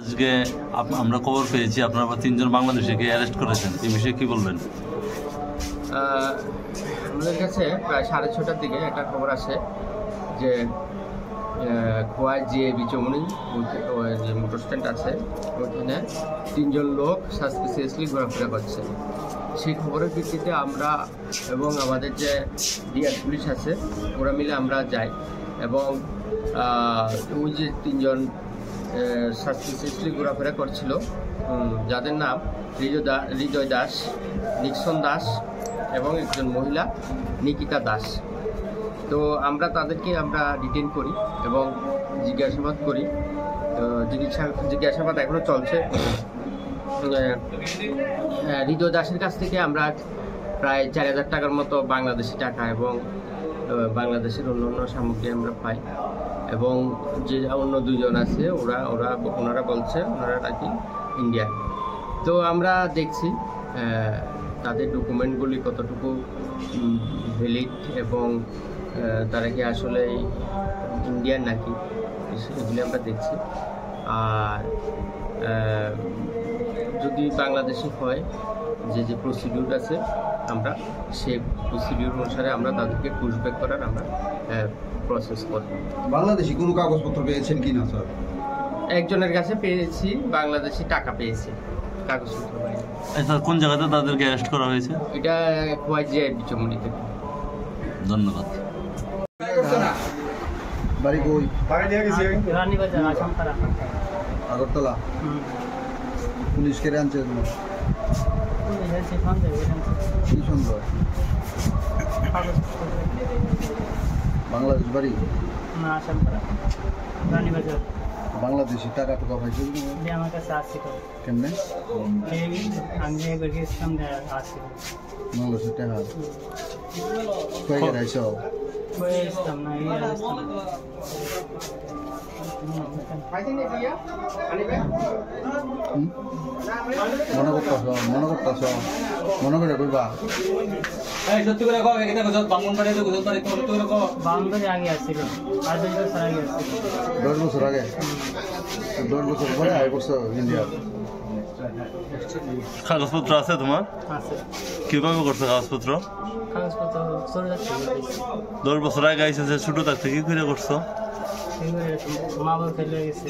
আজকে আমরা খবর পেয়েছি আপনারা 3 জন বাংলাদেশিকে অ্যারেস্ট করেছেন, এই বিষয়ে কি বলবেন? আমাদের কাছে প্রায় 6:30টার দিকে একটা খবর আসে যে খোয়াই জিএবি চৌমনি যে মোটর স্ট্যান্ড আছে ওইখানে 3 জন লোক সাসপিসিয়াসলি ঘোরাফেরা করছে। সেই খবরের ভিত্তিতে আমরা এবং আমাদের যে ডিআর পুলিশ আছে ওরা মিলে আমরা যাই এবং ওই যে 3 জন সাসপিসিয়াসলি ঘোরাফেরা করছিল যাদের নাম হৃদয় দাস, নিক্সন দাস এবং একজন মহিলা নিকিতা দাস। তো আমরা তাদেরকে ডিটেইন করি এবং জিজ্ঞাসাবাদ করি। জিজ্ঞাসাবাদ এখনও চলছে। হৃদয় দাসের কাছ থেকে আমরা প্রায় 4000 টাকার মতো বাংলাদেশি টাকা এবং বাংলাদেশের অন্যান্য সামগ্রী আমরা পাই এবং যে অন্য 2 জন আছে ওনারা বলছে ওনারা নাকি ইন্ডিয়া। তো আমরা দেখছি তাদের ডকুমেন্টগুলি কতটুকু ভ্যালিড এবং তারা কি আসলে ইন্ডিয়ান নাকি এগুলি আমরা দেখছি। আর যদি বাংলাদেশি হয় যে প্রসিডিউর আছে আমরা সেই প্রসিডিউর অনুসারে আমরা তাদেরকে পুশব্যাক করার আমরা প্রসেস করব। বাংলাদেশি কোনো কাগজপত্র পেয়েছেন কি না স্যার? একজনের কাছে পেয়েছি, বাংলাদেশি টাকা পেয়েছি, কাগজপত্র পাইনি। আচ্ছা, কোন জায়গাতে তাদেরকে অ্যারেস্ট করা হয়েছে? এটা খোয়াই জিআইবি চৌমনি থেকে। ধন্যবাদ। বাড়ি কই? রানীবাজার, আসামপাড়া, আগরতলা। পুলিশ কে আনছে তোমার? কি সুন্দর। বাংলাদেশ বাড়ি না, আসামপাড়া, রানীবাজার। বাংলাদেশি টাকা টুকা পাইছে আমার কাছে আসছে কেমনে? আমি একবার গেছিলাম আসছে বাংলাদেশের টাকা কয়ে গেছ? আসতাম না, আসতাম মনে করে কইবা বাউন্ডারি আগে আসছিল, আর 2 বছর আগে আসছিল। 10 বছর আগে? 10 বছর পরে আয় করছো ইন্ডিয়া? কাগজপত্র আছে তোমার? আছে। কিভাবে করছো কাগজপত্র? কাগজপত্র চলে যাচ্ছে। 10 বছর আগে আইসে যে ছোট থাকতে কি করে করছো? মা বাবা ফেলে গেছে।